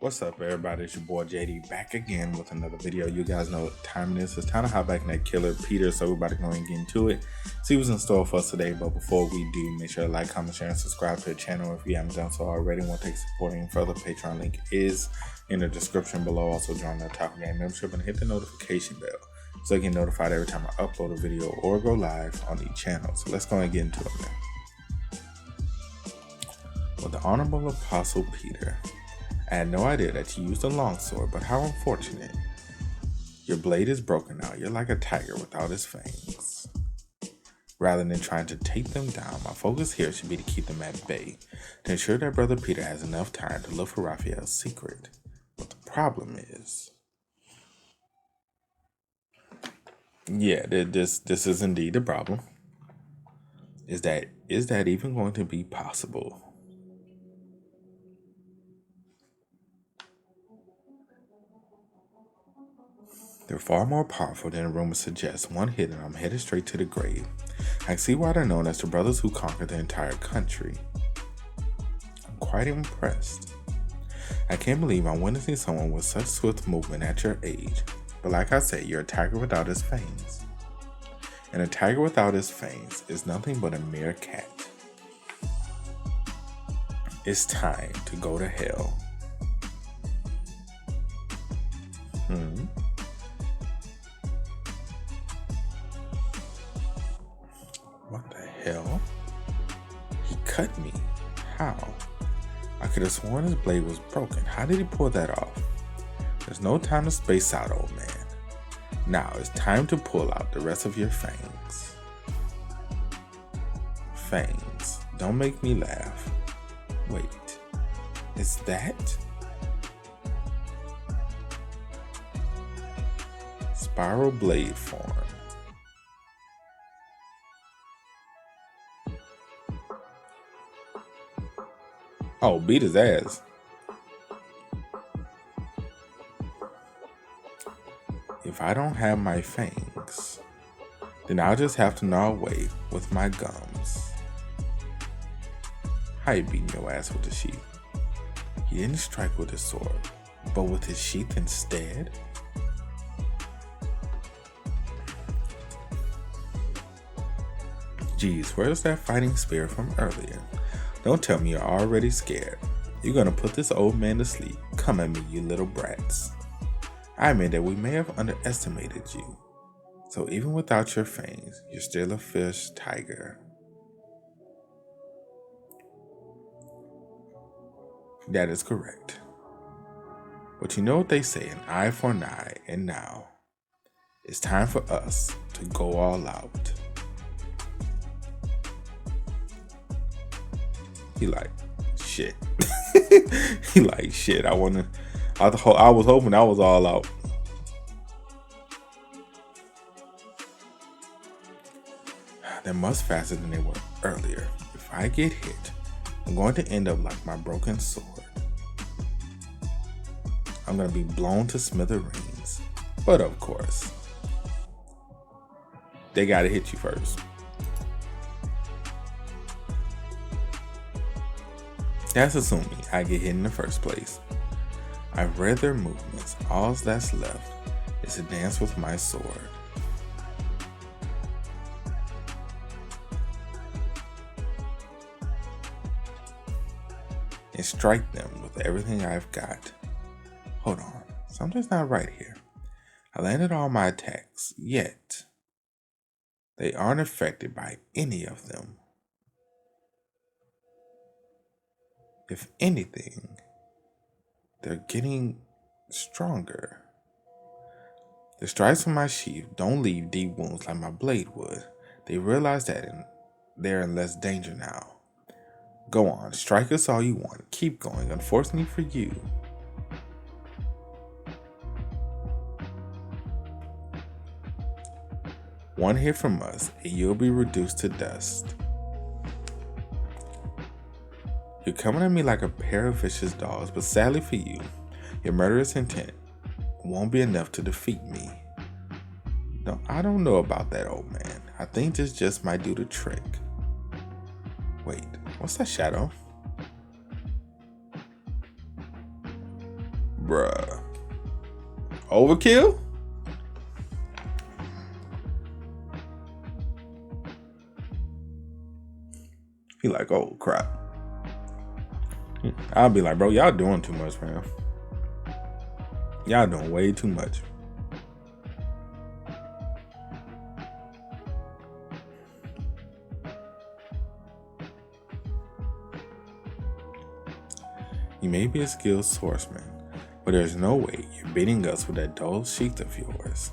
What's up, everybody? It's your boy JD back again with another video. You guys know what time it is. It's time to hop back in that killer Peter, so we're about to go and get into it. See what's in store for us today. But before we do, make sure to like, comment, share, and subscribe to the channel if you haven't done so already. Want to take supporting further, Patreon link is in the description below. Also join the Top Game membership and hit the notification bell so you get notified every time I upload a video or go live on each channel. So let's go and get into it now. With the Honorable Apostle Peter, I had no idea that you used a longsword, but how unfortunate. Your blade is broken now. You're like a tiger without his fangs. Rather than trying to take them down, my focus here should be to keep them at bay, to ensure that Brother Peter has enough time to look for Raphael's secret. But the problem is... yeah, this is indeed a problem. Is that even going to be possible? They're far more powerful than the rumors suggest. One hit and I'm headed straight to the grave. I can see why they're known as the brothers who conquered the entire country. I'm quite impressed. I can't believe I'm witnessing someone with such swift movement at your age. But like I said, you're a tiger without his fangs. And a tiger without his fangs is nothing but a mere cat. It's time to go to hell. What the hell? He cut me. How? I could have sworn his blade was broken. How did he pull that off? There's no time to space out, old man. Now it's time to pull out the rest of your fangs. Fangs. Don't make me laugh. Wait. Is that? Spiral blade form. Oh, beat his ass. If I don't have my fangs, then I'll just have to gnaw away with my gums. How you beating your ass with the sheath? He didn't strike with his sword, but with his sheath instead? Geez, where's that fighting spirit from earlier? Don't tell me you're already scared. You're gonna put this old man to sleep. Come at me, you little brats. I admit that we may have underestimated you. So even without your fangs, you're still a fierce tiger. That is correct. But you know what they say, an eye for an eye, and now it's time for us to go all out. He like, shit. He like, shit, I was hoping I was all out. They're much faster than they were earlier. If I get hit, I'm going to end up like my broken sword. I'm going to be blown to smithereens. But of course, they got to hit you first. That's assuming I get hit in the first place. I've read their movements. All that's left is to dance with my sword. And strike them with everything I've got. Hold on, something's not right here. I landed all my attacks, yet they aren't affected by any of them. If anything, they're getting stronger. The stripes on my sheath don't leave deep wounds like my blade would. They realize that they're in less danger now. Go on, strike us all you want. Keep going. Unfortunately for you, one hit from us and you'll be reduced to dust. You're coming at me like a pair of vicious dogs, but sadly for you, your murderous intent won't be enough to defeat me. No, I don't know about that, old man. I think this just might do the trick. Wait, what's that shadow? Bruh. Overkill? He like, oh crap. I'll be like, bro, y'all doing too much, man. Y'all doing way too much. You may be a skilled swordsman, but there's no way you're beating us with that dull sheath of yours.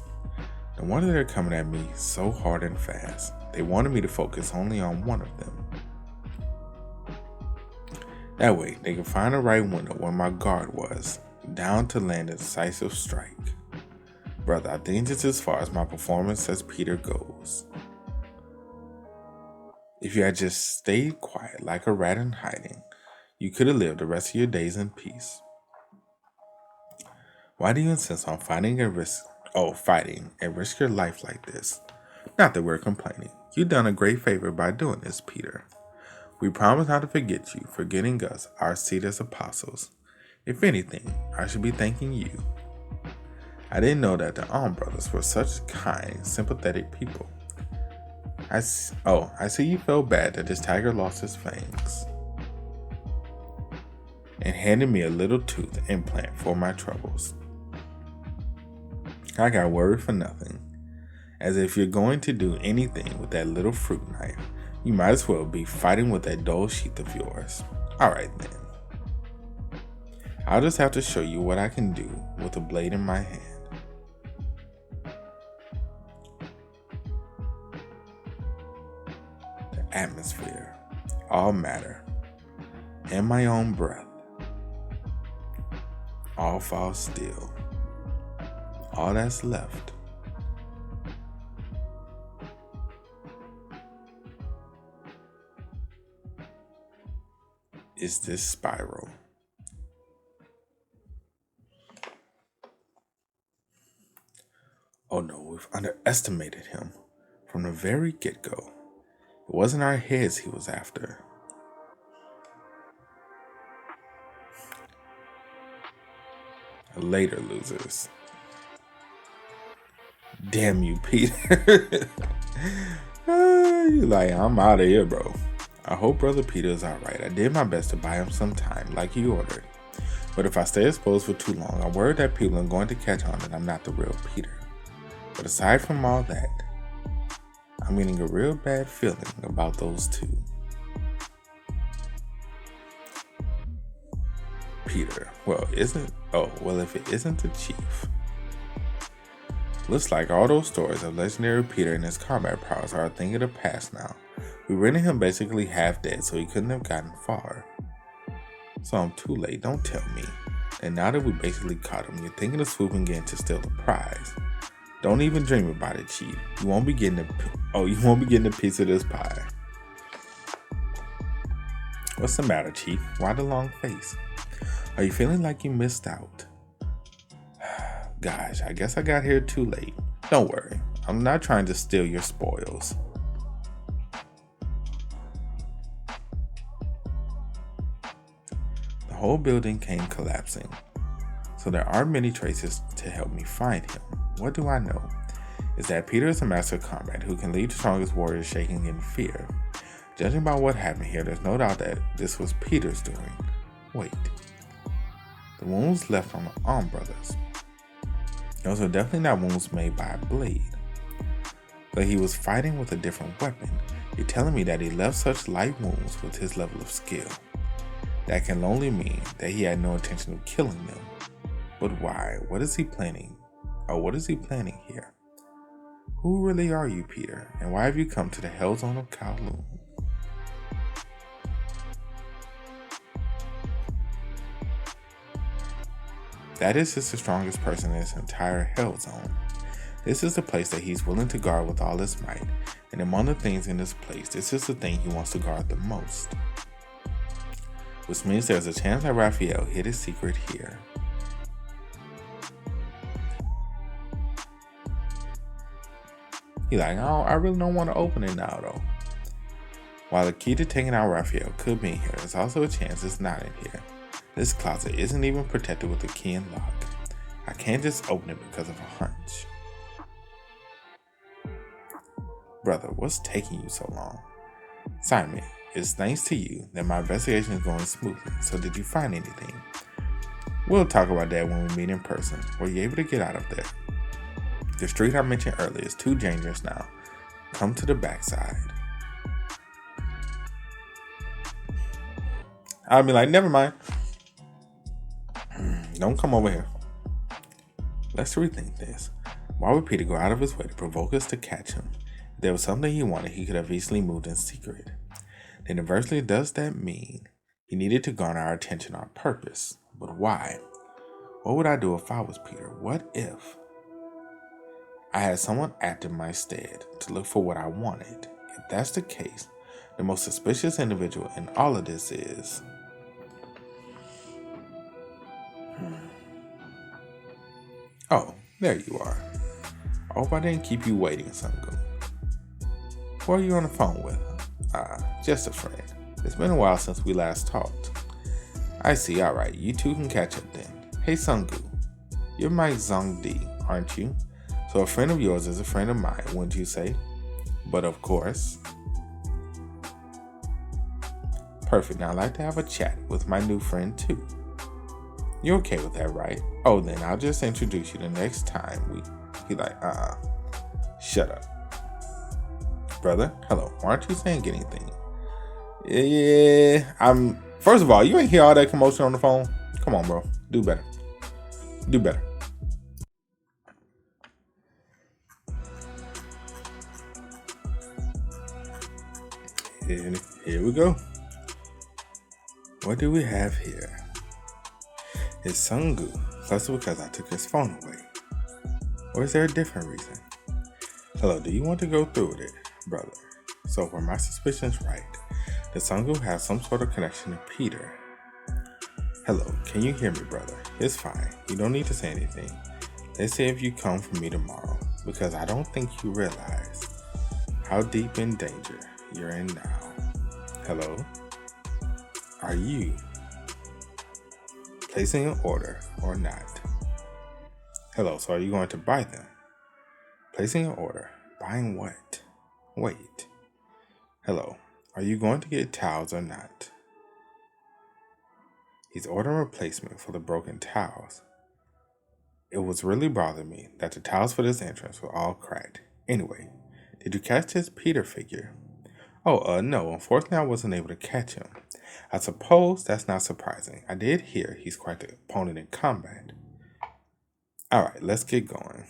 No wonder they're coming at me so hard and fast. They wanted me to focus only on one of them. That way, they can find the right window where my guard was, down to land a decisive strike. Brother, I think it's as far as my performance as Peter goes. If you had just stayed quiet like a rat in hiding, you could have lived the rest of your days in peace. Why do you insist on fighting and risk your life like this? Not that we're complaining. You've done a great favor by doing this, Peter. We promise not to forget you for getting us our seat as apostles. If anything, I should be thanking you. I didn't know that the Alm brothers were such kind, sympathetic people. I see you felt bad that this tiger lost his fangs and handed me a little tooth implant for my troubles. I got worried for nothing. As if you're going to do anything with that little fruit knife, you might as well be fighting with that dull sheath of yours. Alright then. I'll just have to show you what I can do with a blade in my hand. The atmosphere, all matter, and my own breath, all fall still. All that's left is this spiral. Oh no, we've underestimated him from the very get-go. It wasn't our heads he was after. Later, losers. Damn you, Peter. You like, I'm out of here, bro. I hope Brother Peter is alright. I did my best to buy him some time, like he ordered. But if I stay exposed for too long, I'm worried that people are going to catch on that I'm not the real Peter. But aside from all that, I'm getting a real bad feeling about those two. Peter. If it isn't the chief. Looks like all those stories of legendary Peter and his combat prowess are a thing of the past now. We rendered him basically half dead, so he couldn't have gotten far. So I'm too late, don't tell me. And now that we basically caught him, you're thinking of swooping in to steal the prize. Don't even dream about it, Chief. You won't be getting a piece of this pie. What's the matter, Chief? Why the long face? Are you feeling like you missed out? Gosh, I guess I got here too late. Don't worry, I'm not trying to steal your spoils. The whole building came collapsing, so there aren't many traces to help me find him. What do I know? Is that Peter is a master of combat who can lead the strongest warriors shaking in fear. Judging by what happened here, there's no doubt that this was Peter's doing. Wait. The wounds left on the Alm brothers. Those are definitely not wounds made by a blade. But he was fighting with a different weapon. You're telling me that he left such light wounds with his level of skill. That can only mean that he had no intention of killing them. But why? What is he planning? What is he planning here? Who really are you, Peter? And why have you come to the hell zone of Kowloon? That is just the strongest person in this entire hell zone. This is the place that he's willing to guard with all his might. And among the things in this place, this is the thing he wants to guard the most. Which means there's a chance that Raphael hid his secret here. He's like, oh, I really don't want to open it now though. While the key to taking out Raphael could be in here, there's also a chance it's not in here. This closet isn't even protected with a key and lock. I can't just open it because of a hunch. Brother, what's taking you so long? Simon, it's thanks to you that my investigation is going smoothly, so did you find anything? We'll talk about that when we meet in person. Were you able to get out of there? The street I mentioned earlier is too dangerous now. Come to the backside. I'll be like, never mind. Don't come over here. Let's rethink this. Why would Peter go out of his way to provoke us to catch him? If there was something he wanted, he could have easily moved in secret. Then inversely, does that mean he needed to garner our attention on purpose? But why? What would I do if I was Peter? What if I had someone act in my stead to look for what I wanted? If that's the case, the most suspicious individual in all of this is... Oh, there you are. I hope I didn't keep you waiting, Sungu. Who are you on the phone with? Just a friend. It's been a while since we last talked. I see, alright, you two can catch up then. Hey Sungu, you're my Zongdi, aren't you? So a friend of yours is a friend of mine, wouldn't you say? But of course. Perfect, now I'd like to have a chat with my new friend too. You're okay with that, right? Oh, then I'll just introduce you the next time he like, shut up. Brother, hello, why aren't you saying anything? Yeah, first of all, you ain't hear all that commotion on the phone? Come on, bro, do better. Do better. And here we go. What do we have here? It's Sungu, plus because I took his phone away. Or is there a different reason? Hello, do you want to go through with it, brother? So were my suspicions right? Does Sungu have some sort of connection to Peter? Hello, can you hear me, brother? It's fine. You don't need to say anything. Let's say if you come for me tomorrow, because I don't think you realize how deep in danger you're in now. Hello? Are you placing an order or not? Hello, so are you going to buy them? Placing an order. Buying what? Wait. Hello, are you going to get towels or not? He's ordering a replacement for the broken towels. It was really bothering me that the towels for this entrance were all cracked. Anyway, did you catch this Peter figure? Oh, no, unfortunately I wasn't able to catch him. I suppose that's not surprising. I did hear he's quite the opponent in combat. Alright, let's get going.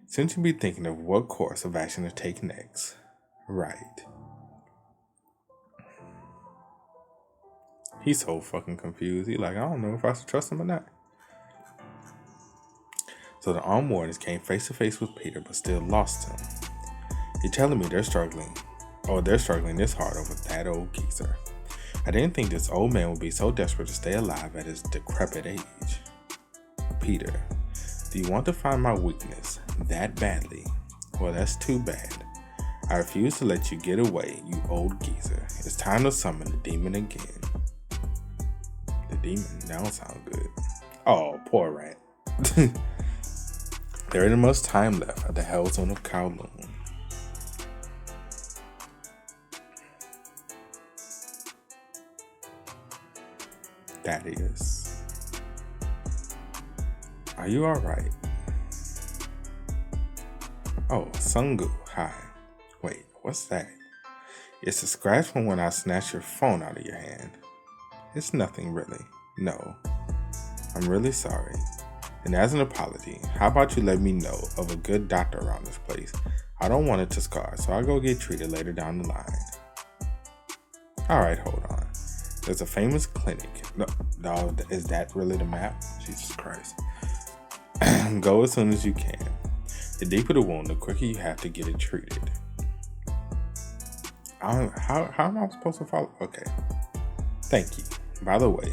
Since you be thinking of what course of action to take next. Right. He's so fucking confused. He's like, I don't know if I should trust him or not. So the armed wardens came face to face with Peter but still lost him. You're telling me they're struggling this hard over that old geezer. I didn't think this old man would be so desperate to stay alive at his decrepit age. Peter, do you want to find my weakness that badly? Well, that's too bad. I refuse to let you get away, you old geezer. It's time to summon the demon again. The demon? That don't sound good. Oh, poor rat. There isn't much time left at the Hell Zone of Kowloon. That is. Are you alright? Oh, Sungu, hi. Wait, what's that? It's a scratch from when I snatched your phone out of your hand. It's nothing really. No. I'm really sorry. And as an apology, how about you let me know of a good doctor around this place? I don't want it to scar, so I'll go get treated later down the line. Alright, hold on. There's a famous clinic. No, is that really the map? Jesus Christ. Go as soon as you can. The deeper the wound, the quicker you have to get it treated. How am I supposed to follow? Okay. Thank you. By the way,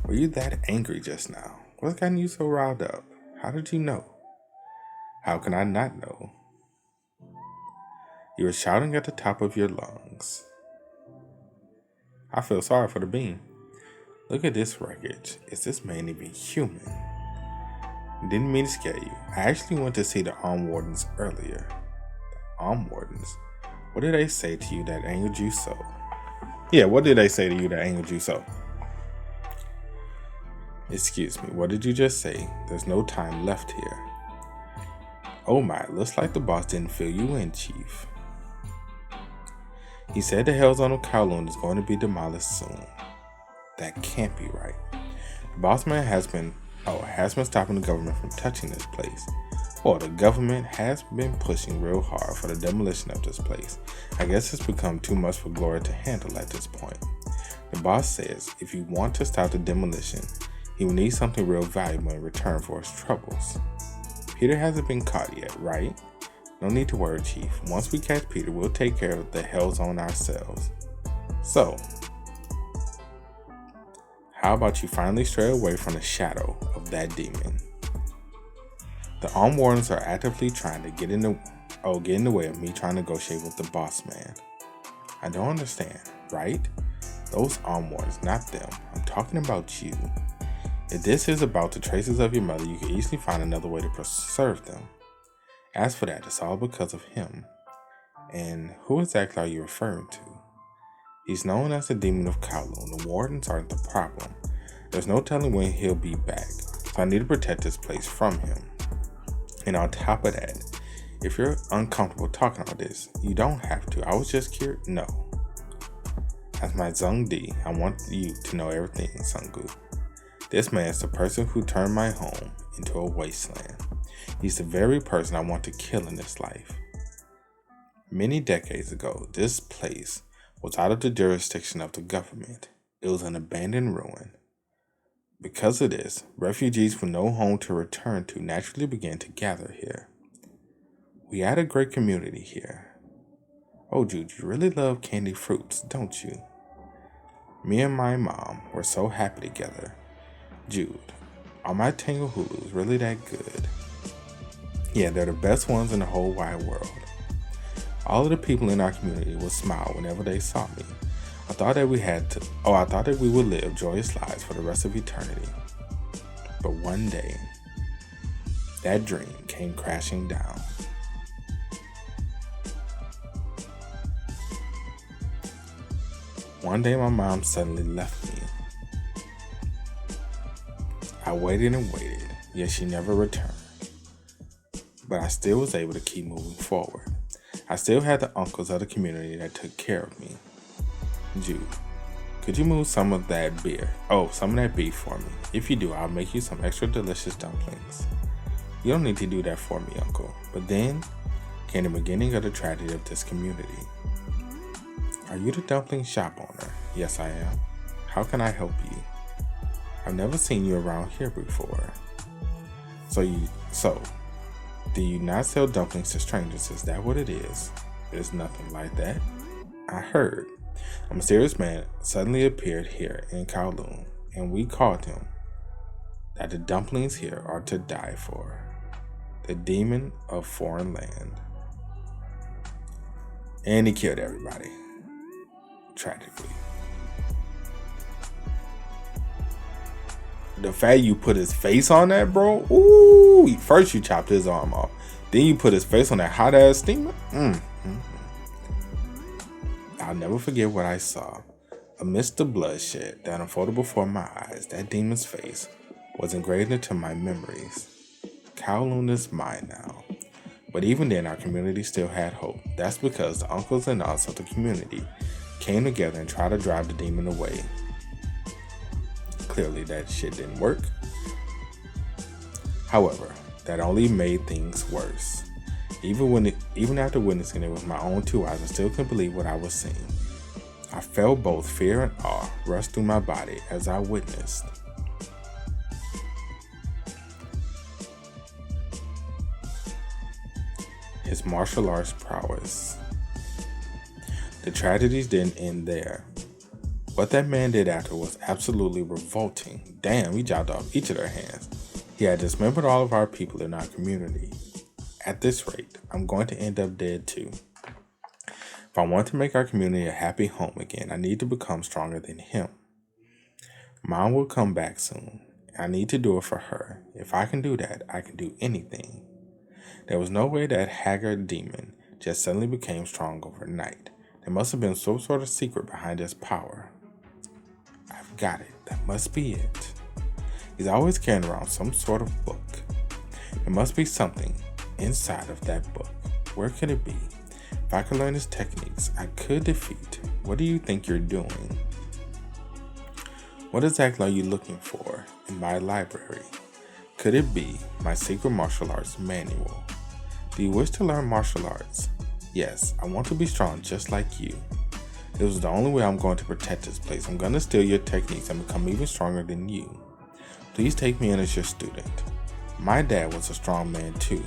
were you that angry just now? What's gotten you so riled up? How did you know? How can I not know? You were shouting at the top of your lungs. I feel sorry for the bean. Look at this wreckage. Is this man even human? Didn't mean to scare you. I actually went to see the arm wardens earlier. Arm wardens? What did they say to you that angered you so? Yeah, what did they say to you that angered you so? Excuse me, what did you just say? There's no time left here. Oh my, looks like the boss didn't fill you in, Chief. He said the Hell's on Kowloon is going to be demolished soon. That can't be right. The boss man has been stopping the government from touching this place. Well, the government has been pushing real hard for the demolition of this place. I guess it's become too much for Gloria to handle at this point. The boss says if you want to stop the demolition, he will need something real valuable in return for his troubles. Peter hasn't been caught yet, right? No need to worry, Chief. Once we catch Peter, we'll take care of the Hell's on ourselves. So, how about you finally stray away from the shadow of that demon? The armed wardens are actively trying to get in the way of me trying to negotiate with the boss man. I don't understand, right? Those armed wardens, not them. I'm talking about you. If this is about the traces of your mother, you can easily find another way to preserve them. As for that, it's all because of him. And who exactly are you referring to? He's known as the Demon of Kowloon. The wardens aren't the problem. There's no telling when he'll be back, so I need to protect this place from him. And on top of that, if you're uncomfortable talking about this, you don't have to. I was just curious. No. As my Zhongdi, I want you to know everything, Sungu. This man is the person who turned my home into a wasteland. He's the very person I want to kill in this life. Many decades ago, this place was out of the jurisdiction of the government. It was an abandoned ruin. Because of this, refugees with no home to return to naturally began to gather here. We had a great community here. Oh, Jude, you really love candy fruits, don't you? Me and my mom were so happy together. Jude, are my Tangle Hulus really that good? Yeah, they're the best ones in the whole wide world. All of the people in our community would smile whenever they saw me. I thought that we would live joyous lives for the rest of eternity. But one day, that dream came crashing down. One day my mom suddenly left me. I waited and waited, yet she never returned. But I still was able to keep moving forward. I still had the uncles of the community that took care of me. Jude, could you move some of that beef for me? If you do, I'll make you some extra delicious dumplings. You don't need to do that for me, uncle. But then came the beginning of the tragedy of this community. Are you the dumpling shop owner? Yes, I am. How can I help you? I've never seen you around here before. So do you not sell dumplings to strangers? Is that what it is? There's nothing like that. I heard a mysterious man suddenly appeared here in Kowloon, and we called him that the dumplings here are to die for. The demon of foreign land. And he killed everybody. Tragically. The fact you put his face on that, bro. Ooh, first you chopped his arm off. Then you put his face on that hot ass steamer. I'll never forget what I saw. Amidst the bloodshed that unfolded before my eyes, that demon's face was engraved into my memories. Kowloon is mine now. But even then, our community still had hope. That's because the uncles and aunts of the community came together and tried to drive the demon away. Clearly, that shit didn't work. However, that only made things worse. Even after witnessing it with my own two eyes, I still couldn't believe what I was seeing. I felt both fear and awe rush through my body as I witnessed his martial arts prowess. The tragedies didn't end there. What that man did after was absolutely revolting. Damn, he chopped off each of their hands. He had dismembered all of our people in our community. At this rate, I'm going to end up dead too. If I want to make our community a happy home again, I need to become stronger than him. Mom will come back soon. I need to do it for her. If I can do that, I can do anything. There was no way that haggard demon just suddenly became strong overnight. There must have been some sort of secret behind his power. I've got it. That must be it. He's always carrying around some sort of book. There must be something inside of that book. Where could it be? If I could learn his techniques, I could defeat. What do you think you're doing? What exactly are you looking for in my library? Could it be my secret martial arts manual? Do you wish to learn martial arts? Yes, I want to be strong just like you. It was the only way I'm going to protect this place. I'm going to steal your techniques and become even stronger than you. Please take me in as your student. My dad was a strong man too.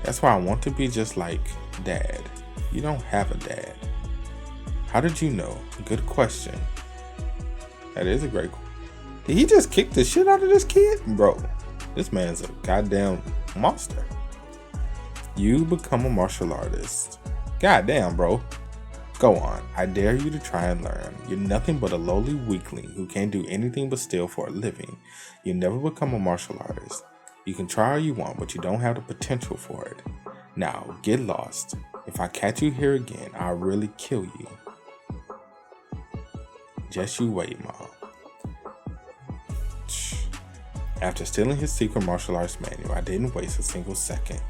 That's why I want to be just like Dad. You don't have a dad. How did you know? Good question. That is a great question. Did he just kick the shit out of this kid? Bro, this man's a goddamn monster. You become a martial artist. Goddamn, bro. Go on. I dare you to try and learn. You're nothing but a lowly weakling who can't do anything but steal for a living. You'll never become a martial artist. You can try all you want, but you don't have the potential for it. Now, get lost. If I catch you here again, I'll really kill you. Just you wait, Mom. After stealing his secret martial arts manual, I didn't waste a single second.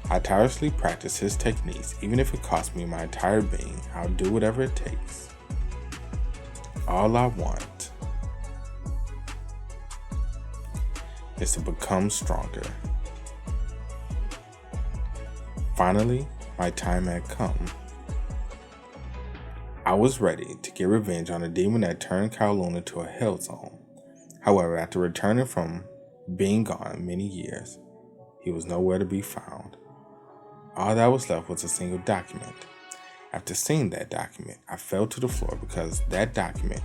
I tirelessly practiced his techniques, even if it cost me my entire being. I'll do whatever it takes. All I want is to become stronger. Finally, my time had come. I was ready to get revenge on the demon that turned Kowloon into a hell zone. However, after returning from being gone many years, he was nowhere to be found. All that was left was a single document. After seeing that document, I fell to the floor because that document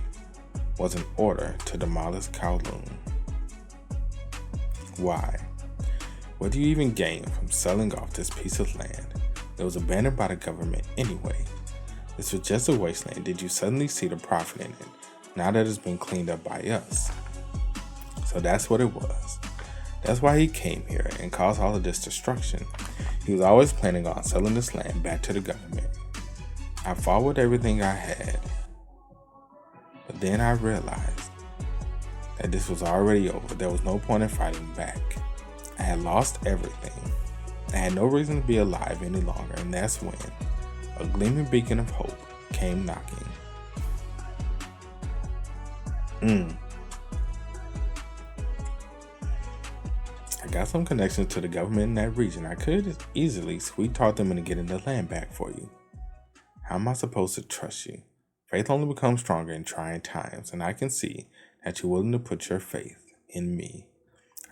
was an order to demolish Kowloon. Why? What do you even gain from selling off this piece of land? It was abandoned by the government anyway. This was just a wasteland. Did you suddenly see the profit in it, now that it's been cleaned up by us? So that's what it was. That's why he came here and caused all of this destruction. He was always planning on selling this land back to the government. I fought with everything I had. But then I realized that this was already over. There was no point in fighting back. I had lost everything. I had no reason to be alive any longer, and that's when a gleaming beacon of hope came knocking. I got some connections to the government in that region. I could easily sweet-talk them into getting the land back for you. How am I supposed to trust you? Faith only becomes stronger in trying times, and I can see that you're willing to put your faith in me.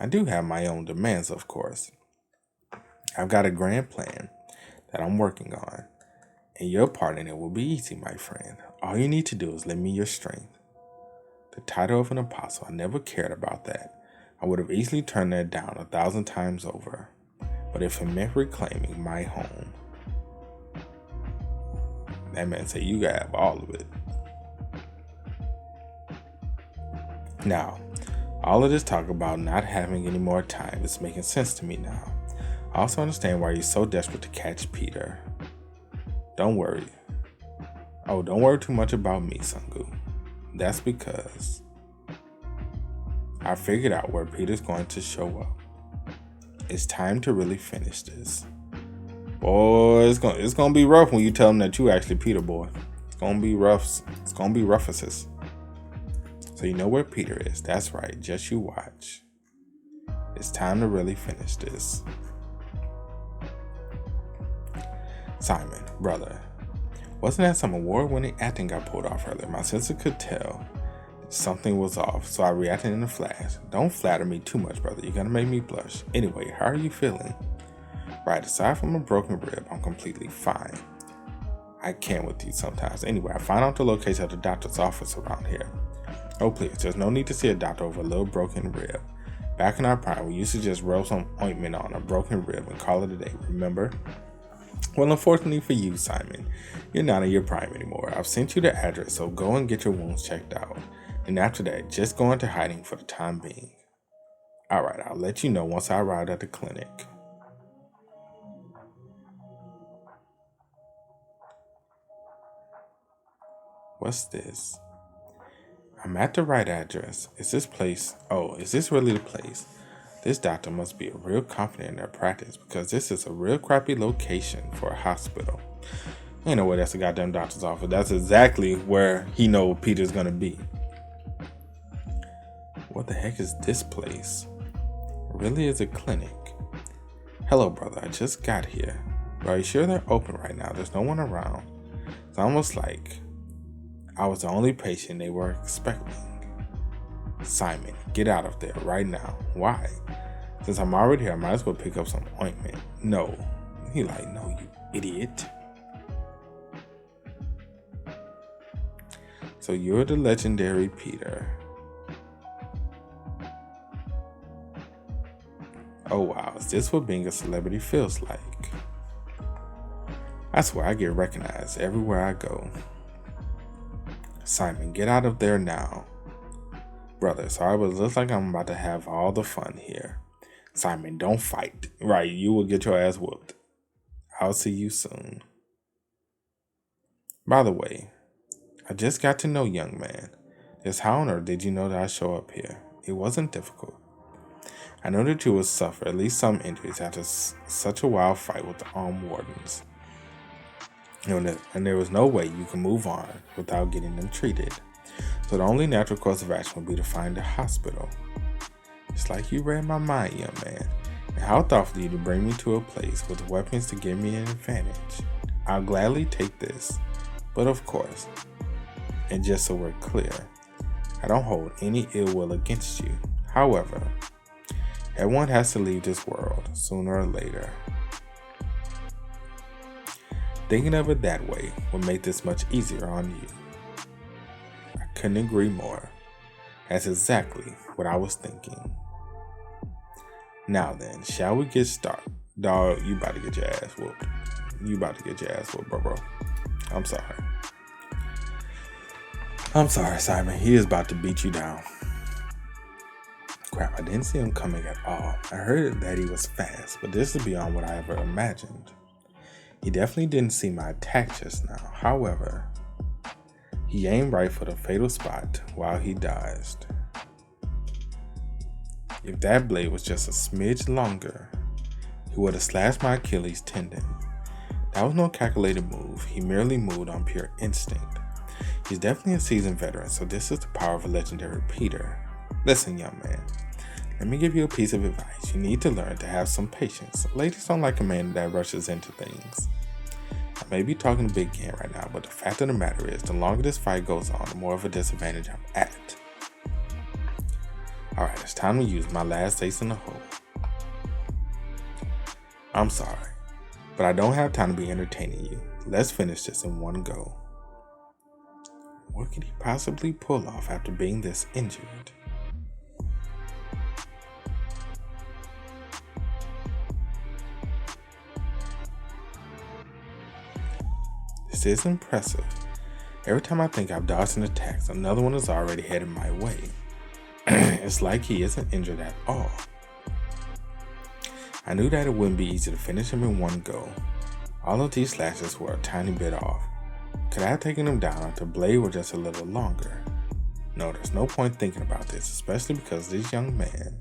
I do have my own demands, of course. I've got a grand plan that I'm working on, and your part in it will be easy, my friend. All you need to do is lend me your strength. The title of an apostle, I never cared about that. I would have easily turned that down 1,000 times over. But if it meant reclaiming my home, that man said you gotta have all of it. Now, all of this talk about not having any more time is making sense to me now. I also understand why you're so desperate to catch Peter. Don't worry. Don't worry too much about me, Sungu. That's because I figured out where Peter's going to show up. It's time to really finish this. Boy, it's gonna be rough when you tell him that you actually Peter, boy. It's gonna be rough. It's gonna be rough. So you know where Peter is. That's right. Just you watch. It's time to really finish this. Simon, brother, wasn't that some award-winning acting I pulled off earlier? My sister could tell something was off, so I reacted in a flash. Don't flatter me too much, brother. You're gonna make me blush. Anyway, how are you feeling? Right, aside from a broken rib, I'm completely fine. I can with you sometimes. Anyway, I found out the location of the doctor's office around here. Oh, please, there's no need to see a doctor over a little broken rib. Back in our prime, we used to just rub some ointment on a broken rib and call it a day, remember? Well, unfortunately for you, Simon, you're not in your prime anymore. I've sent you the address, so go and get your wounds checked out. and after that, just go into hiding for the time being. Alright, I'll let you know once I arrive at the clinic. What's this? I'm at the right address. Is this really the place? This doctor must be real confident in their practice because this is a real crappy location for a hospital. Ain't no way that's a goddamn doctor's office. That's exactly where he knows Peter's gonna be. What the heck is this place? It really is a clinic. Hello, brother. I just got here. Are you sure they're open right now? There's no one around. It's almost like I was the only patient they were expecting. Simon, get out of there right now. Why? Since I'm already here, I might as well pick up some ointment. No. He like, no, you idiot. So you're the legendary Peter. Oh wow, is this what being a celebrity feels like? I swear I get recognized everywhere I go. Simon, get out of there now. Brother, sorry, but it looks like I'm about to have all the fun here. Simon, don't fight. Right, you will get your ass whooped. I'll see you soon. By the way, I just got to know young man. Just how on earth did you know that I show up here? It wasn't difficult. I know that you will suffer at least some injuries after such a wild fight with the armed wardens. And there was no way you can move on without getting them treated. So the only natural course of action would be to find a hospital. It's like you read my mind, young man. And how thoughtful of you to bring me to a place with weapons to give me an advantage. I'll gladly take this. But of course, and just so we're clear, I don't hold any ill will against you. However, everyone has to leave this world sooner or later. Thinking of it that way will make this much easier on you. I couldn't agree more. That's exactly what I was thinking. Now then, shall we get started? Dog, you about to get your ass whooped. You about to get your ass whooped, bro. I'm sorry. I'm sorry, Simon. He is about to beat you down. Crap, I didn't see him coming at all. I heard that he was fast, but this is beyond what I ever imagined. He definitely didn't see my attack just now. However, he aimed right for the fatal spot while he dodged. If that blade was just a smidge longer, he would have slashed my Achilles tendon. That was no calculated move. He merely moved on pure instinct. He's definitely a seasoned veteran, so this is the power of a legendary Peter. Listen, young man. Let me give you a piece of advice. You need to learn to have some patience. Ladies don't like a man that rushes into things. I may be talking a big game right now, but the fact of the matter is, the longer this fight goes on, the more of a disadvantage I'm at. Alright, it's time to use my last ace in the hole. I'm sorry, but I don't have time to be entertaining you. Let's finish this in one go. What could he possibly pull off after being this injured? This is impressive. Every time I think I've dodged an attack, another one is already headed my way. It's like he isn't injured at all. I knew that it wouldn't be easy to finish him in one go. All of these slashes were a tiny bit off. Could I have taken him down if the blade were just a little longer? No, there's no point thinking about this, especially because this young man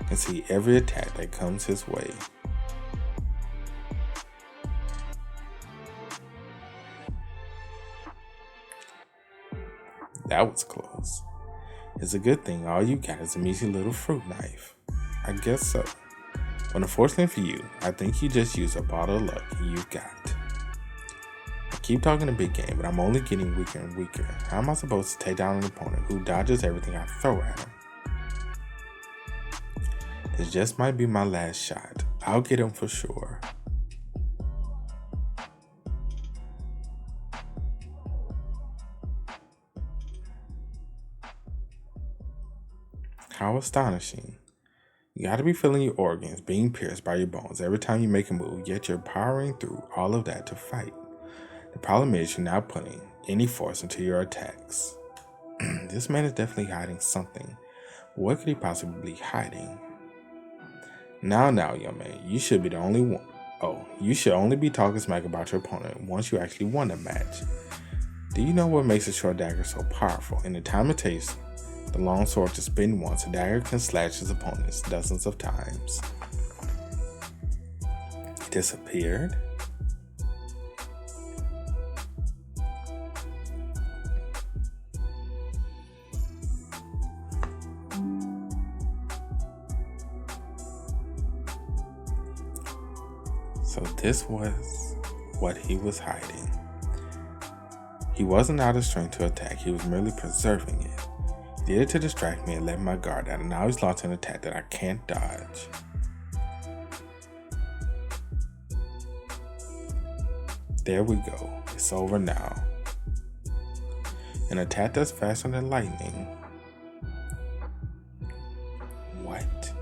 can see every attack that comes his way. That was close. It's a good thing all you got is a measly little fruit knife. I guess so. But unfortunately for you, I think you just used up all the luck you've got. I keep talking a big game, but I'm only getting weaker and weaker. How am I supposed to take down an opponent who dodges everything I throw at him? This just might be my last shot. I'll get him for sure. How astonishing. You gotta be feeling your organs being pierced by your bones every time you make a move, yet you're powering through all of that to fight. The problem is you're not putting any force into your attacks. This man is definitely hiding something. What could he possibly be hiding? Now, young man, you should be the only one. Oh, you should only be talking smack about your opponent once you actually won the match. Do you know what makes a short dagger so powerful? In the time it takes the long sword to spin once, a dagger can slash his opponents dozens of times. It disappeared? So this was what he was hiding. He wasn't out of strength to attack, he was merely preserving it. He did it to distract me and let my guard down, and now he's launched an attack that I can't dodge. There we go. It's over now. An attack that's faster than lightning. What?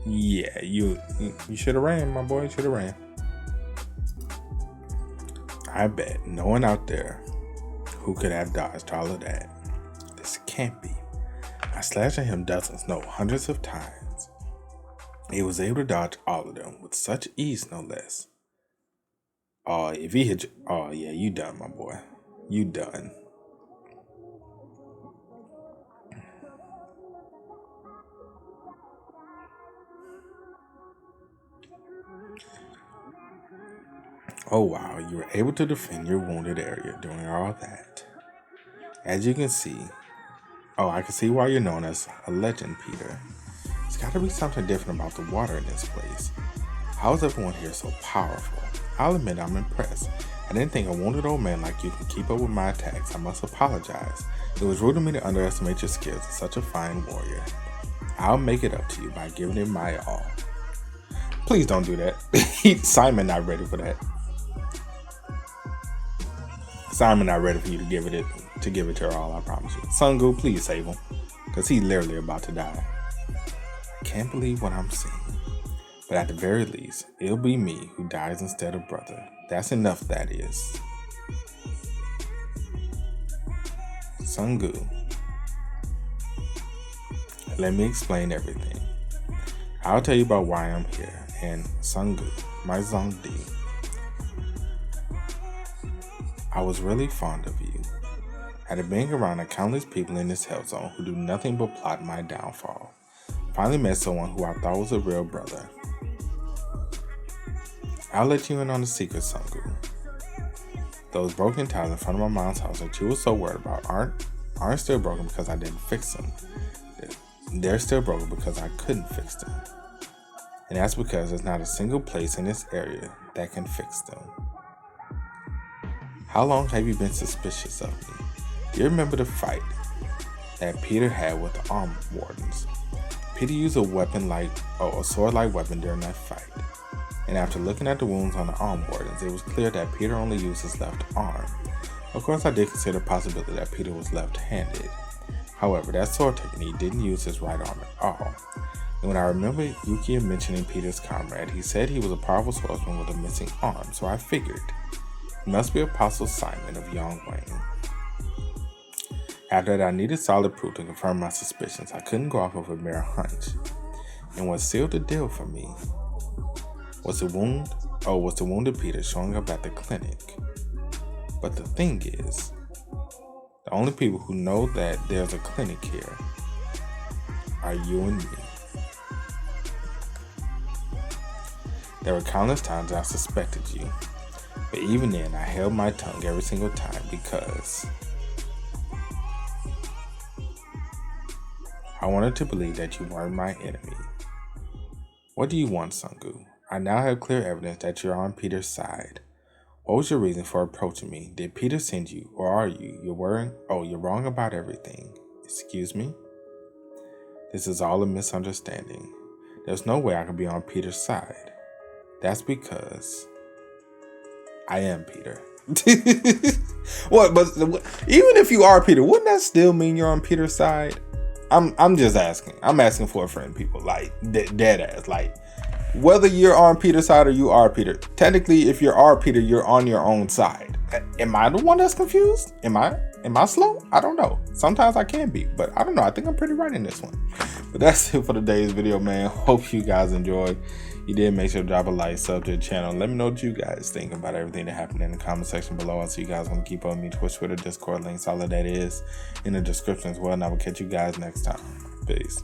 Yeah, you should have ran, my boy. You should have ran. I bet no one out there who could have dodged all of that. This can't be. I slashed at him dozens, no, hundreds of times. He was able to dodge all of them with such ease, no less. Oh, if he hit you, oh yeah, you done, my boy. You done. Oh wow, you were able to defend your wounded area during all that. As you can see, I can see why you're known as a legend, Peter. There's gotta be something different about the water in this place. How is everyone here so powerful? I'll admit I'm impressed. I didn't think a wounded old man like you can keep up with my attacks. I must apologize. It was rude of me to underestimate your skills as such a fine warrior. I'll make it up to you by giving it my all. Please don't do that. Simon not ready for that. Simon not ready for you to give it to her all, I promise you. Sungu, please save him. Because he's literally about to die. I can't believe what I'm seeing. But at the very least, it'll be me who dies instead of brother. That's enough, that is. Sungu. Let me explain everything. I'll tell you about why I'm here. And Sungu, my Zongdi. I was really fond of you. After being around the countless people in this hell zone who do nothing but plot my downfall, finally met someone who I thought was a real brother. I'll let you in on the secret, Sungu. Those broken tiles in front of my mom's house that you were so worried about aren't still broken because I didn't fix them. They're still broken because I couldn't fix them. And that's because there's not a single place in this area that can fix them. How long have you been suspicious of me? Do you remember the fight that Peter had with the arm wardens? Peter used a sword-like weapon during that fight. And after looking at the wounds on the arm wardens, it was clear that Peter only used his left arm. Of course, I did consider the possibility that Peter was left-handed. However, that sword technique didn't use his right arm at all. And when I remember Yuki mentioning Peter's comrade, he said he was a powerful swordsman with a missing arm, so I figured he must be Apostle Simon of Yongwang. After that, I needed solid proof to confirm my suspicions. I couldn't go off of a mere hunch. And what sealed the deal for me was the wounded Peter showing up at the clinic. But the thing is, the only people who know that there's a clinic here are you and me. There were countless times I suspected you, but even then I held my tongue every single time because I wanted to believe that you weren't my enemy. What do you want, Sungu? I now have clear evidence that you're on Peter's side. What was your reason for approaching me? Did Peter send you, or are you? You're wrong about everything. Excuse me? This is all a misunderstanding. There's no way I can be on Peter's side. That's because I am Peter. What? But even if you are Peter, wouldn't that still mean you're on Peter's side? I'm just asking. I'm asking for a friend, people. Like dead ass. Like whether you're on Peter's side or you are Peter. Technically, if you are Peter, you're on your own side. Am I the one that's confused? Am I slow? I don't know. Sometimes I can be, but I don't know. I think I'm pretty right in this one. But that's it for today's video, man. Hope you guys enjoyed. You did, make sure to drop a like, sub to the channel. Let me know what you guys think about everything that happened in the comment section below. And so you guys want to keep up with me, Twitch, Twitter, Discord, links, all of that is in the description as well. And I will catch you guys next time. Peace.